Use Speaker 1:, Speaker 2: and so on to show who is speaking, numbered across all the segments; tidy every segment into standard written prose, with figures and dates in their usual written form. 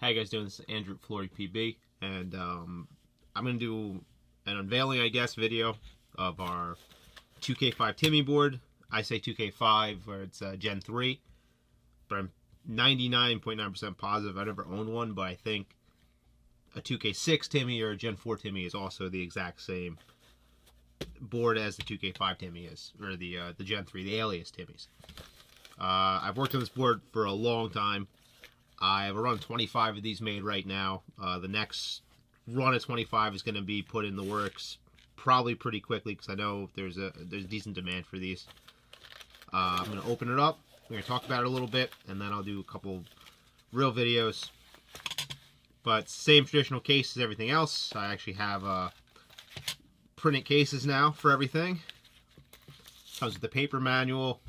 Speaker 1: How you guys doing? This is Andrew at FloryPB, and I'm going to do an unveiling, I guess, video of our 2K5 Timmy board. I say 2K5, or it's Gen 3, but I'm 99.9% positive I never owned one, but I think a 2K6 Timmy or a Gen 4 Timmy is also the exact same board as the 2K5 Timmy is, or the Gen 3, the alias Timmys. I've worked on this board for a long time. I have around 25 of these made right now. The next run of 25 is going to be put in the works probably pretty quickly because I know there's decent demand for these. I'm going to open it up. We're going to talk about it a little bit, and then I'll do a couple real videos. But same traditional case as everything else. I actually have printed cases now for everything. Comes with the paper manual.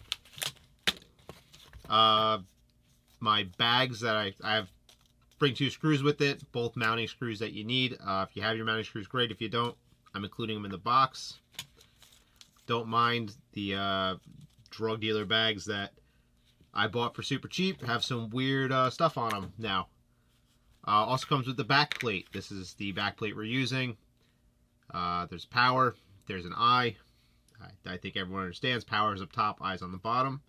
Speaker 1: My bags that I have bring 2 screws with it, both mounting screws that you need. If you have your mounting screws, great. If you don't, I'm including them in the box. Don't mind the drug dealer bags that I bought for super cheap. Have some weird stuff on them now. Also comes with the back plate. This is the back plate we're using. There's power. There's an eye. I think everyone understands. Power is up top, eyes on the bottom.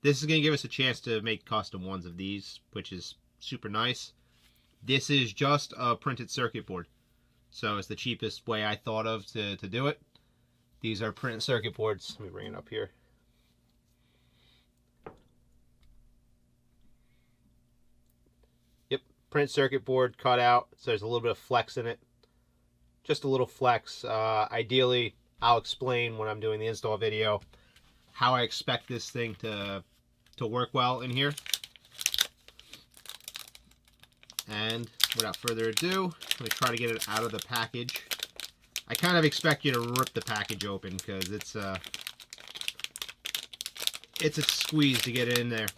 Speaker 1: This is going to give us a chance to make custom ones of these, which is super nice. This is just a printed circuit board. So it's the cheapest way I thought of to do it. These are printed circuit boards. Let me bring it up here. Yep, printed circuit board cut out. So there's a little bit of flex in it. Just a little flex. Ideally, I'll explain when I'm doing the install video how I expect this thing to work well in here. And without further ado, I'm going to try to get it out of the package. I kind of expect you to rip the package open because it's a squeeze to get it in there.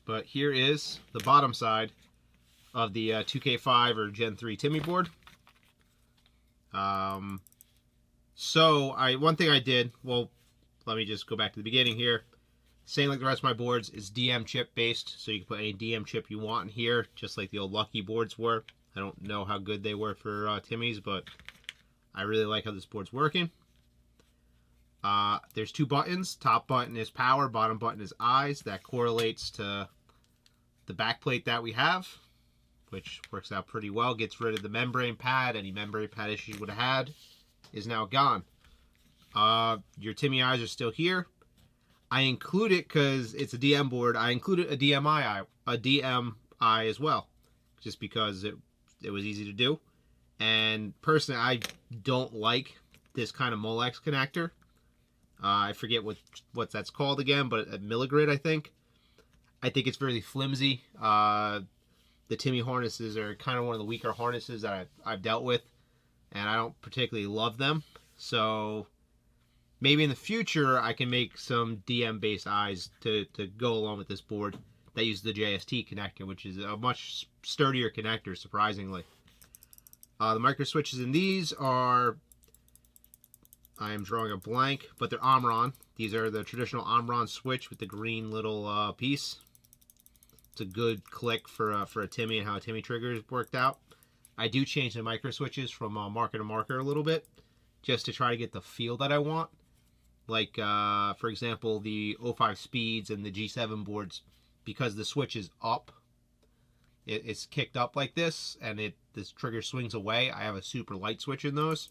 Speaker 1: But here is the bottom side of the 2K5 or Gen 3 Timmy board. So one thing I did, well, let me just go back to the beginning here. Same like the rest of my boards, is DM chip based, so you can put any DM chip you want in here, just like the old Lucky boards were. I don't know how good they were for Timmys, but I really like how this board's working. There's 2 buttons. Top button is power, bottom button is eyes. That correlates to the back plate that we have, which works out pretty well. Gets rid of the membrane pad. Any membrane pad issue you would have had is now gone. Your Timmy eyes are still here. I include it because it's a DM board. I included a DMI as well, just because it was easy to do. And personally, I don't like this kind of Molex connector. I forget what that's called again, but a milligrid, I think. I think it's very flimsy. The Timmy harnesses are kind of one of the weaker harnesses that I've dealt with, and I don't particularly love them. So maybe in the future I can make some DM-based eyes to go along with this board that uses the JST connector, which is a much sturdier connector, surprisingly. The micro switches in these are, I am drawing a blank, but they're Omron. These are the traditional Omron switch with the green little piece. It's a good click for a Timmy and how a Timmy trigger is worked out. I do change the micro switches from marker to marker a little bit, just to try to get the feel that I want. Like, for example, the 05 Speeds and the G7 boards, because the switch is up, it's kicked up like this, and this trigger swings away. I have a super light switch in those.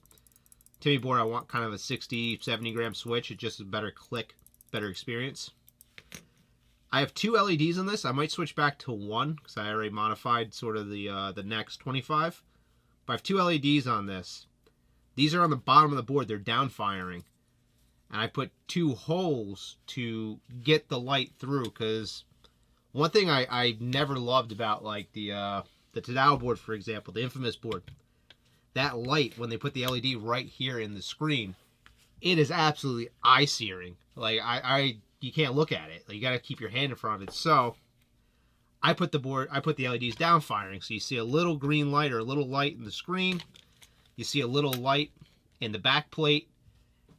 Speaker 1: Timmy board, I want kind of a 60, 70 gram switch. It's just a better click, better experience. I have 2 LEDs on this. I might switch back to 1 because I already modified sort of the next 25. But I have 2 LEDs on this. These are on the bottom of the board. They're down firing. And I put 2 holes to get the light through, because one thing I never loved about like the Tadao board, for example, the infamous board, that light, when they put the LED right here in the screen, it is absolutely eye-searing. Like, you can't look at it. Like, you got to keep your hand in front of it. So I put the LEDs down firing, so you see a little green light or a little light in the screen. You see a little light in the back plate,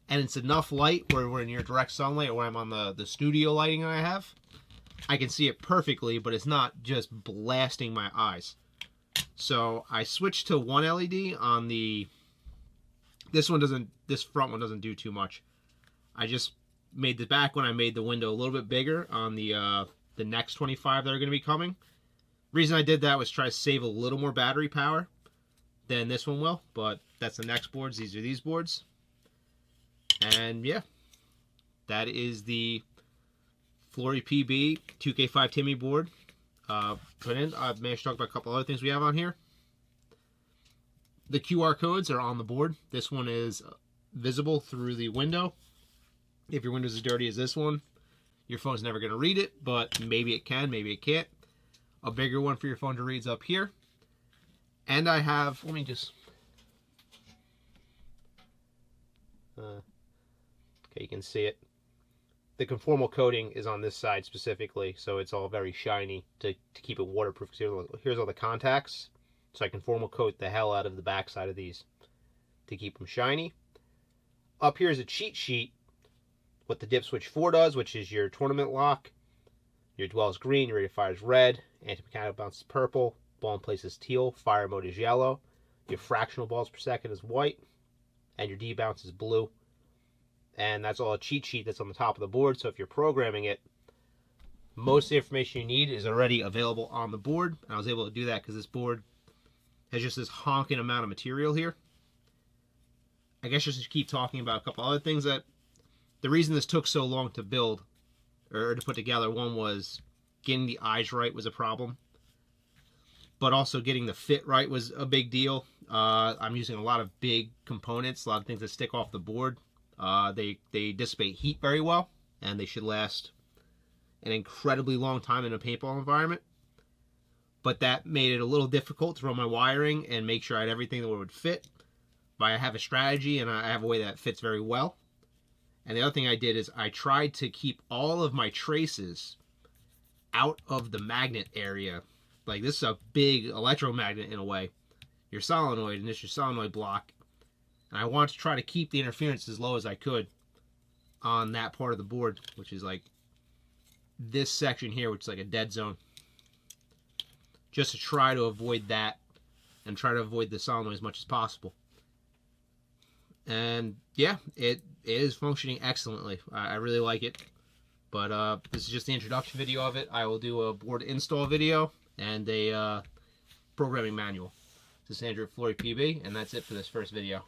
Speaker 1: and it's enough light where we're in your direct sunlight, or when I'm on the studio lighting that I have, I can see it perfectly, but it's not just blasting my eyes. So I switched to one LED on the, this front one doesn't do too much. I just made the back one, I made the window a little bit bigger on the next 25 that are going to be coming. Reason I did that was try to save a little more battery power than this one will, but that's the next boards. These are these boards. And yeah, that is the FloryPB 2K5 Timmy board. Put in. I've managed to talk about a couple other things we have on here. The QR codes are on the board. This one is visible through the window. If your window's as dirty as this one, your phone's never going to read it, but maybe it can, maybe it can't. A bigger one for your phone to read is up here. And I have, let me just, okay, you can see it. The conformal coating is on this side specifically, so it's all very shiny to keep it waterproof. Here's all the contacts, so I conformal coat the hell out of the back side of these to keep them shiny. Up here is a cheat sheet, what the dip switch 4 does, which is your tournament lock. Your dwell is green, your rate of fire is red, anti-mechanical bounce is purple, ball in place is teal, fire mode is yellow, your fractional balls per second is white, and your D-bounce is blue. And that's all a cheat sheet that's on the top of the board, so if you're programming it, most of the information you need is already available on the board. And I was able to do that because this board has just this honking amount of material here. I guess just to keep talking about a couple other things that the reason this took so long to build or to put together, one was getting the eyes right was a problem, but also getting the fit right was a big deal. I'm using a lot of big components, a lot of things that stick off the board. They dissipate heat very well, and they should last an incredibly long time in a paintball environment. But that made it a little difficult to run my wiring and make sure I had everything that would fit. But I have a strategy, and I have a way that fits very well. And the other thing I did is I tried to keep all of my traces out of the magnet area. Like, this is a big electromagnet in a way. Your solenoid, and this is your solenoid block. And I wanted to try to keep the interference as low as I could on that part of the board, which is like this section here, which is like a dead zone. Just to try to avoid that and try to avoid the solenoid as much as possible. And yeah, it is functioning excellently. I really like it. But this is just the introduction video of it. I will do a board install video and a programming manual. This is Andrew at FloryPB, and that's it for this first video.